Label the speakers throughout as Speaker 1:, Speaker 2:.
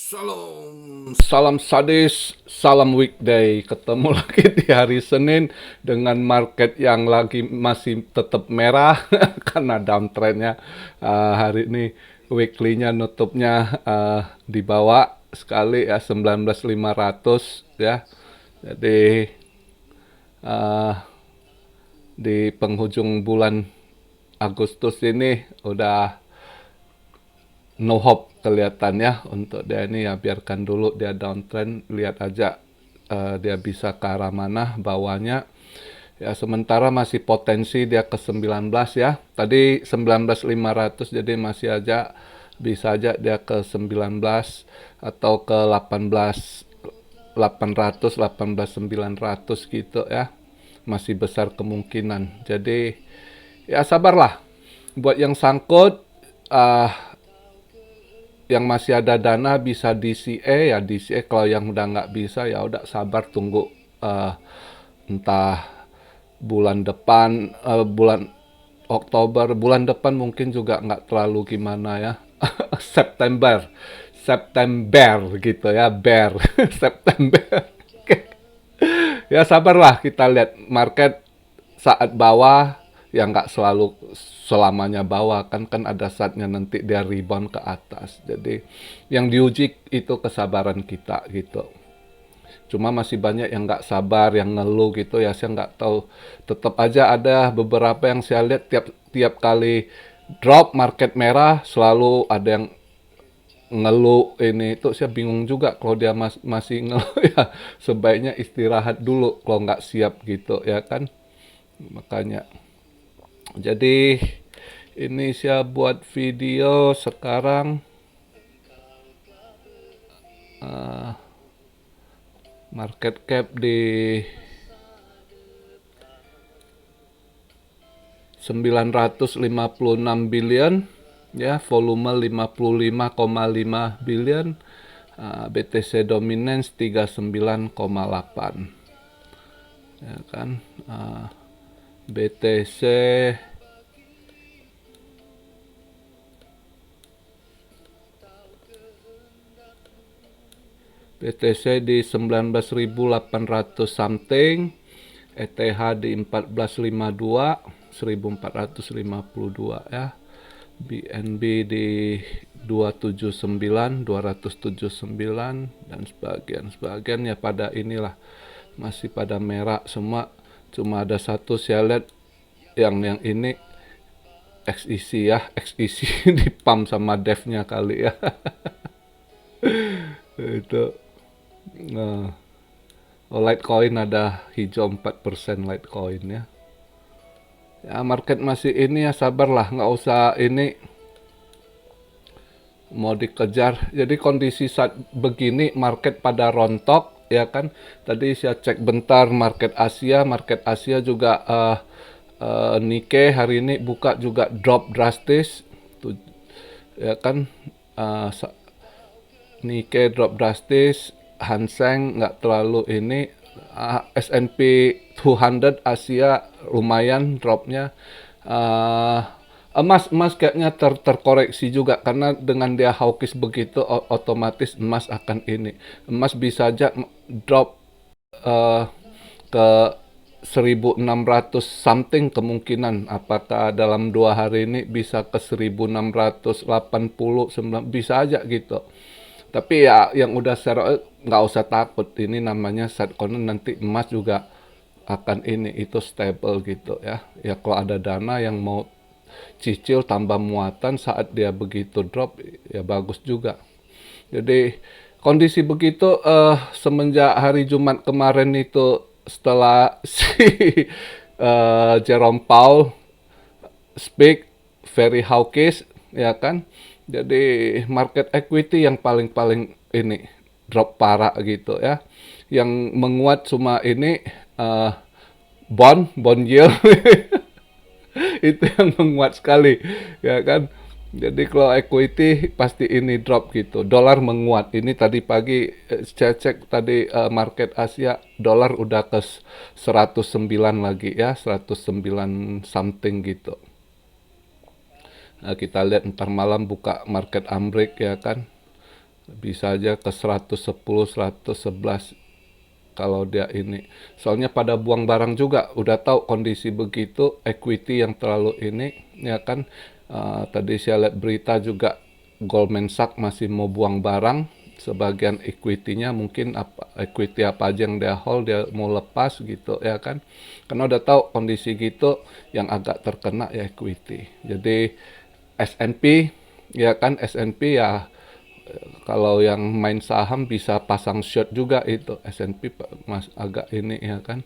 Speaker 1: Salam, salam sadis, salam weekday. Ketemu lagi di hari Senin dengan market yang lagi masih tetap merah karena downtrendnya. Hari ini weekly-nya nutupnya di bawah sekali ya 19.500 ya. Jadi uh, di penghujung bulan Agustus ini udah no hope kelihatannya untuk dia ini. Ya biarkan dulu dia downtrend, lihat aja dia bisa ke arah mana bawahnya ya. Sementara masih potensi dia ke 19 ya, tadi 19.500, jadi masih aja bisa aja dia ke 19 atau ke 18.800, 18.900 gitu ya, masih besar kemungkinan. Jadi ya sabarlah buat yang sangkut. Yang masih ada dana bisa DCA ya DCA, kalau yang udah nggak bisa ya udah sabar tunggu entah bulan depan, bulan Oktober, bulan depan mungkin juga nggak terlalu gimana ya. September September gitu ya, bear. September. Ya sabarlah, kita lihat market saat bawah ya nggak selalu selamanya bawah kan, ada saatnya nanti dia rebound ke atas. Jadi yang diuji itu kesabaran kita gitu. Cuma masih banyak yang nggak sabar, yang ngeluh gitu ya, saya nggak tahu. Tetap aja ada beberapa yang saya lihat tiap tiap kali drop market merah selalu ada yang ngeluh. Ini itu saya bingung juga, kalau dia masih ngeluh ya sebaiknya istirahat dulu kalau nggak siap gitu ya kan. Makanya jadi ini saya buat video sekarang, market cap di 956 billion ya, volume 55,5 billion, BTC dominance 39,8 ya kan. BTC BTC di 19.800 something, ETH di 1452, 1452 ya. BNB di 279, 279 dan sebagian ya pada inilah masih pada merah semua. Cuma ada satu saya lihat yang ini XEC ya, XEC di pump sama devnya kali ya. Itu Litecoin ada hijau 4% Litecoin ya. Ya market masih ini ya, sabarlah, nggak usah ini mau dikejar. Jadi kondisi saat begini market pada rontok ya kan. Tadi saya cek bentar market Asia juga Nikkei hari ini buka juga drop drastis tuh, ya kan. uh, Nikkei drop drastis, Hang Seng nggak terlalu ini, S&P 200 Asia lumayan dropnya. Emas kayaknya terkoreksi juga, karena dengan dia hawkish begitu otomatis emas akan ini. Emas bisa aja drop ke 1.600 something kemungkinan. Apakah dalam 2 hari ini bisa ke 1.680, bisa aja gitu. Tapi ya yang udah share nggak usah takut, ini namanya saat konon nanti emas juga akan ini itu stable gitu ya. Ya kalau ada dana yang mau cicil tambah muatan saat dia begitu drop ya bagus juga. Jadi kondisi begitu semenjak hari Jumat kemarin itu, setelah si Jerome Powell speak very hawkish ya kan. Jadi market equity yang paling ini drop parah gitu ya. Yang menguat cuma ini bond yield. Itu yang menguat sekali ya kan. Jadi kalau equity pasti ini drop gitu. Dolar menguat. Ini tadi pagi saya cek tadi market Asia, dolar udah ke 109 lagi ya, 109 something gitu. Nah, kita lihat ntar malam buka market Amrik ya kan. bisa aja ke 110, 111 kalau dia ini. Soalnya pada buang barang juga, udah tahu kondisi begitu, equity yang terlalu ini, ya kan. Tadi saya lihat berita juga Goldman Sachs masih mau buang barang, sebagian equity-nya mungkin equity apa aja yang dia hold dia mau lepas gitu ya kan. Karena udah tahu kondisi gitu yang agak terkena ya equity. Jadi S&P ya kan, S&P ya kalau yang main saham bisa pasang short juga itu S&P mas agak ini ya kan.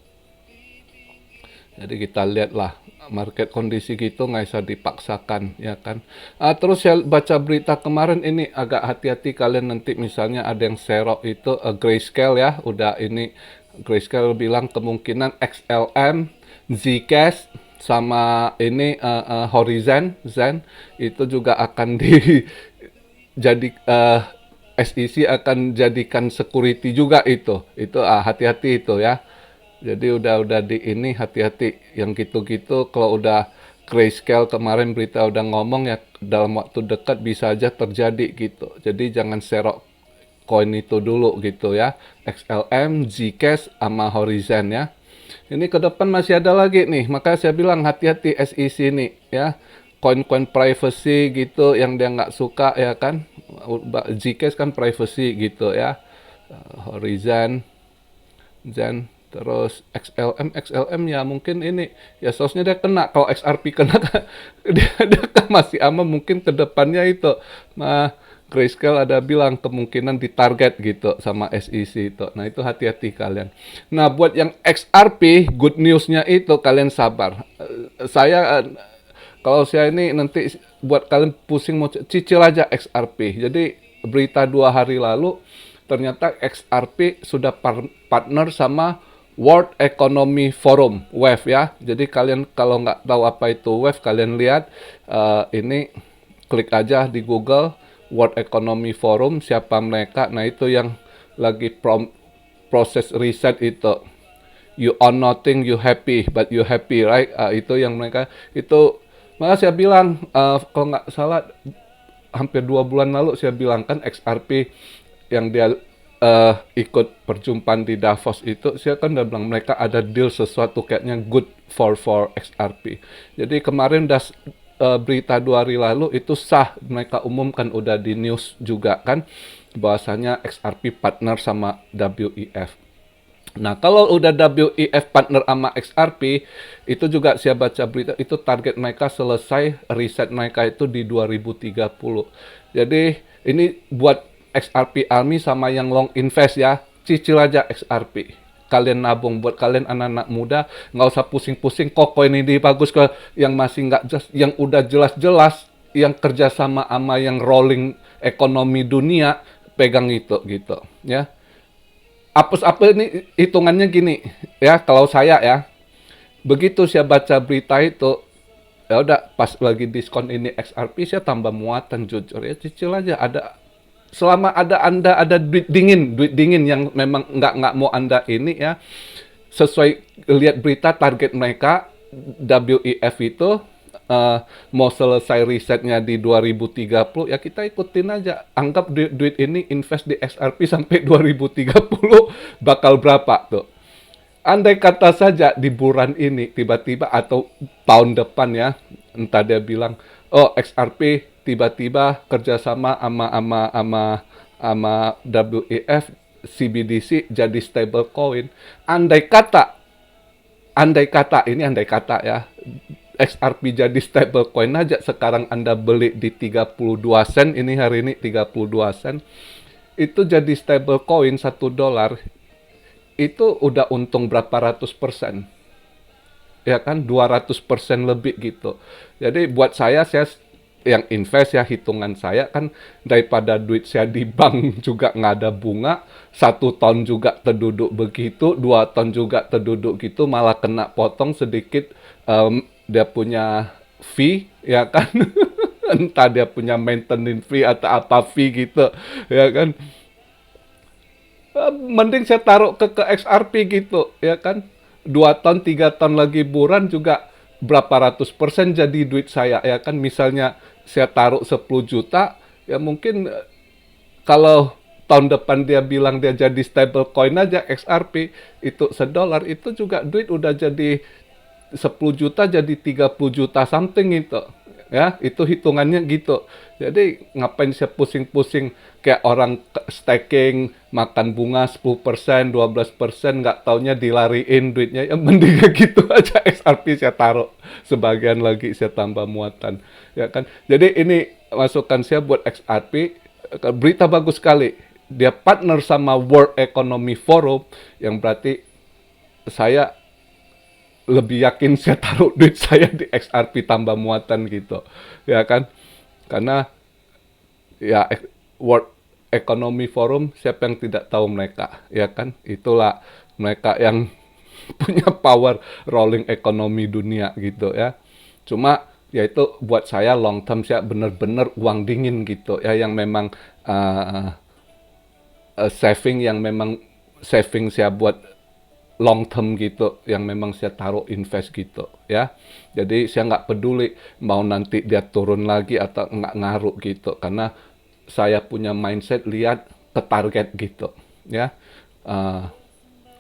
Speaker 1: Jadi kita lihatlah market kondisi gitu nggak bisa dipaksakan ya kan. Terus saya baca berita kemarin ini agak hati-hati kalian nanti misalnya ada yang serok itu Grayscale ya udah ini Grayscale bilang kemungkinan XLM, Zcash sama ini Horizon Zen itu juga akan jadi SEC akan jadikan security juga itu hati-hati itu ya. Jadi udah di ini hati-hati yang gitu-gitu kalau udah Grayscale kemarin berita udah ngomong ya dalam waktu dekat bisa aja terjadi gitu. Jadi jangan serok koin itu dulu gitu ya. XLM, Zcash sama Horizon ya. Ini ke depan masih ada lagi nih. Maka saya bilang hati-hati SEC nih ya. Koin-koin privacy gitu yang dia nggak suka ya kan. Zcash kan privacy gitu ya. Horizon, Zen, terus XLM ya mungkin ini ya seharusnya dia kena kalau XRP kena dia kan masih aman mungkin ke depannya itu. Nah, Grayscale ada bilang kemungkinan ditarget gitu sama SEC itu. Nah, itu hati-hati kalian. Nah, buat yang XRP, good news-nya itu kalian sabar. Kalau saya ini nanti buat kalian pusing mau cicil aja XRP. Jadi berita 2 hari lalu ternyata XRP sudah partner sama World Economy Forum (WEF) ya. Jadi kalian kalau nggak tahu apa itu WEF, kalian lihat ini klik aja di Google World Economy Forum siapa mereka. Nah itu yang lagi proses riset itu. You own nothing, you happy, but you happy, right? Itu yang mereka itu. Maka saya bilang kalau nggak salah hampir 2 bulan lalu saya bilang kan XRP yang dia ikut perjumpaan di Davos itu, saya kan udah bilang mereka ada deal sesuatu kayaknya good for XRP. Jadi kemarin berita 2 hari lalu itu sah, mereka umumkan udah di news juga kan, bahwasanya XRP partner sama WEF. Nah, kalau udah WEF partner sama XRP, itu juga saya baca berita, itu target mereka selesai riset mereka itu di 2030. Jadi, ini buat XRP Army sama yang long invest ya, cicil aja XRP. Kalian nabung, buat kalian anak-anak muda, nggak usah pusing-pusing, kok koin ini bagus ke yang masih nggak jelas, yang udah jelas-jelas, yang kerjasama sama yang rolling ekonomi dunia, pegang itu gitu ya. Apa ini hitungannya gini ya kalau saya ya begitu saya baca berita itu ya udah pas lagi diskon ini XRP saya tambah muatan jujur ya cicil aja ada selama anda ada duit dingin yang memang nggak mau anda ini ya sesuai lihat berita target mereka WEF itu mau selesai risetnya di 2030 ya kita ikutin aja anggap duit ini invest di XRP sampai 2030 bakal berapa tuh andai kata saja di bulan ini tiba-tiba atau tahun depan ya entah dia bilang oh XRP tiba-tiba kerjasama sama WEF CBDC jadi stable coin andai kata ini andai kata ya XRP jadi stable coin aja sekarang Anda beli di 32 sen ini hari ini 32 sen itu jadi stable coin $1 itu udah untung berapa ratus persen ya kan 200% lebih gitu. Jadi buat saya yang invest ya hitungan saya kan daripada duit saya di bank juga nggak ada bunga 1 ton juga terduduk begitu 2 ton juga terduduk gitu malah kena potong sedikit dia punya fee ya kan entah dia punya maintenance fee atau apa fee gitu ya kan mending saya taruh ke XRP gitu ya kan 2 ton 3 ton lagi buran juga berapa ratus persen jadi duit saya ya kan misalnya saya taruh 10 juta ya mungkin kalau tahun depan dia bilang dia jadi stable coin aja XRP itu $1 itu juga duit udah jadi 10 juta jadi 30 juta something itu. Ya, itu hitungannya gitu. Jadi ngapain saya pusing-pusing kayak orang staking makan bunga 10%, 12%, nggak taunya dilariin duitnya. Ya mending gitu aja XRP saya taruh. Sebagian lagi saya tambah muatan. Ya kan. Jadi ini masukan saya buat XRP, berita bagus sekali. Dia partner sama World Economic Forum yang berarti saya lebih yakin saya taruh duit saya di XRP tambah muatan gitu, ya kan? Karena ya World Economic Forum siapa yang tidak tahu mereka, ya kan? Itulah mereka yang punya power rolling ekonomi dunia gitu ya. Cuma ya itu buat saya long term saya bener-bener uang dingin gitu ya yang memang uh, saving yang memang saving saya buat long term gitu yang memang saya taruh invest gitu ya. Jadi saya nggak peduli mau nanti dia turun lagi atau nggak ngaruh gitu karena saya punya mindset lihat ke target gitu ya. Uh,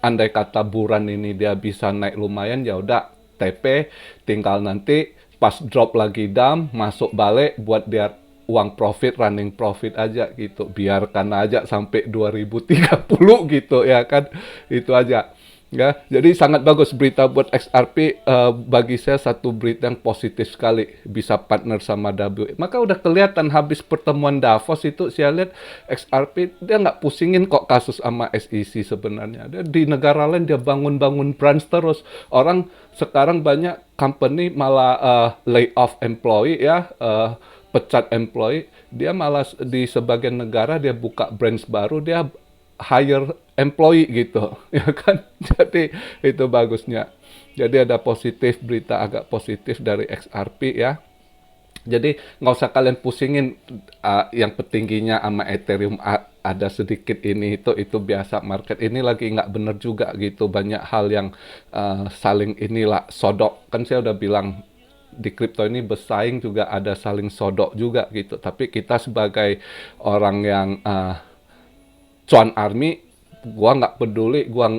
Speaker 1: Andai kata bulan ini dia bisa naik lumayan ya udah TP tinggal nanti pas drop lagi down masuk balik buat dia uang profit running profit aja gitu biarkan aja sampai 2030 gitu ya kan itu aja ya jadi sangat bagus berita buat XRP bagi saya satu berita yang positif sekali bisa partner sama W maka udah kelihatan habis pertemuan Davos itu saya lihat XRP dia nggak pusingin kok kasus sama SEC sebenarnya dia di negara lain dia bangun-bangun branch terus orang sekarang banyak company malah lay off employee ya pecat employee dia malah di sebagian negara dia buka branch baru dia hire employee gitu, ya kan? Jadi itu bagusnya. Jadi ada positif berita agak positif dari XRP ya. Jadi nggak usah kalian pusingin yang petingginya sama Ethereum ada sedikit ini itu biasa market ini lagi nggak bener juga gitu banyak hal yang saling inilah sodok kan saya udah bilang di kripto ini bersaing juga ada saling sodok juga gitu tapi kita sebagai orang yang cuan army gua nggak peduli gua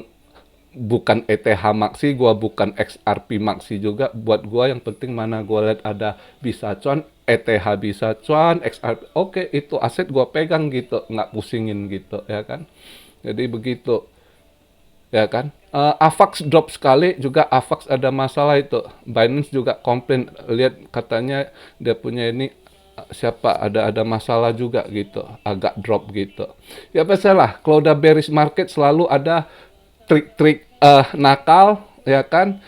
Speaker 1: bukan ETH maksi gua bukan XRP maksi juga buat gua yang penting mana gua lihat ada bisa cuan ETH bisa cuan XRP oke itu aset gua pegang gitu nggak pusingin gitu ya kan jadi begitu ya kan AVAX drop sekali juga AVAX ada masalah itu Binance juga komplain lihat katanya dia punya ini siapa ada masalah juga gitu agak drop gitu ya pastilah kalau udah bearish market selalu ada trik-trik nakal ya kan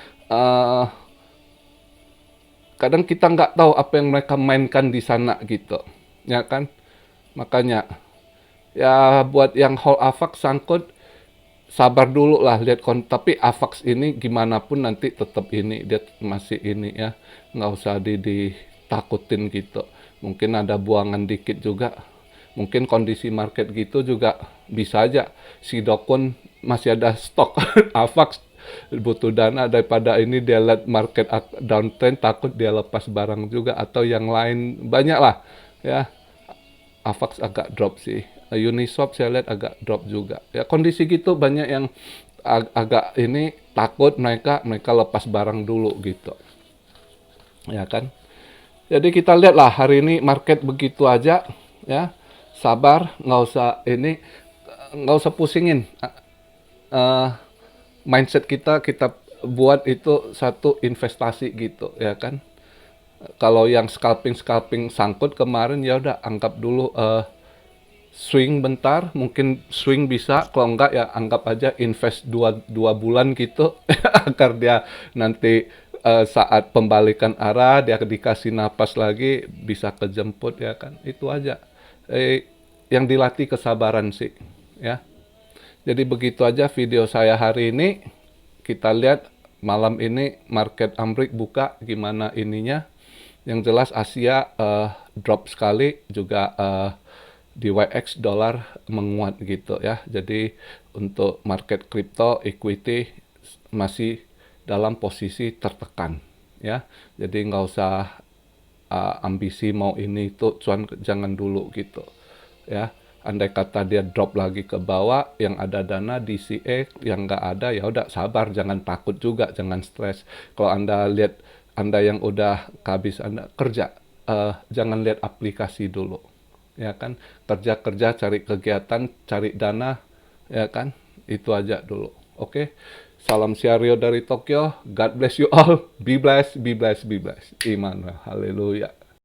Speaker 1: kadang kita nggak tahu apa yang mereka mainkan di sana gitu ya kan makanya ya buat yang hold AVAX sangkut sabar dulu lah lihat tapi AVAX ini gimana pun nanti tetap ini dia masih ini ya nggak usah ditakutin gitu mungkin ada buangan dikit juga mungkin kondisi market gitu juga bisa aja si Dokun masih ada stok AVAX butuh dana daripada ini dia lihat market downtrend takut dia lepas barang juga atau yang lain banyak lah ya AVAX agak drop sih Uniswap saya lihat agak drop juga. Ya kondisi gitu banyak yang agak ini takut mereka lepas barang dulu gitu. Ya kan? Jadi kita lihatlah hari ini market begitu aja ya. Sabar, nggak usah pusingin. Mindset kita buat itu satu investasi gitu ya kan. Kalau yang scalping sangkut kemarin ya udah anggap dulu swing bentar, mungkin swing bisa, kalau enggak ya anggap aja invest dua bulan gitu, agar dia nanti saat pembalikan arah, dia dikasih napas lagi, bisa kejemput ya kan, itu aja. Yang dilatih kesabaran sih, ya. Jadi begitu aja video saya hari ini, kita lihat malam ini market Amrik buka gimana ininya. Yang jelas Asia drop sekali, juga DYX dolar menguat gitu ya. Jadi untuk market crypto equity masih dalam posisi tertekan ya. Jadi nggak usah ambisi mau ini itu cuan jangan dulu gitu ya. Andai kata dia drop lagi ke bawah, yang ada dana DCA, yang nggak ada ya udah sabar, jangan takut juga, jangan stres. Kalau Anda lihat Anda yang udah kehabis Anda kerja, jangan lihat aplikasi dulu, ya kan? Kerja-kerja, cari kegiatan, cari dana, ya kan? Itu aja dulu. Oke. Salam Siario dari Tokyo. God bless you all. Be blessed, be blessed, be blessed. Iman. Haleluya.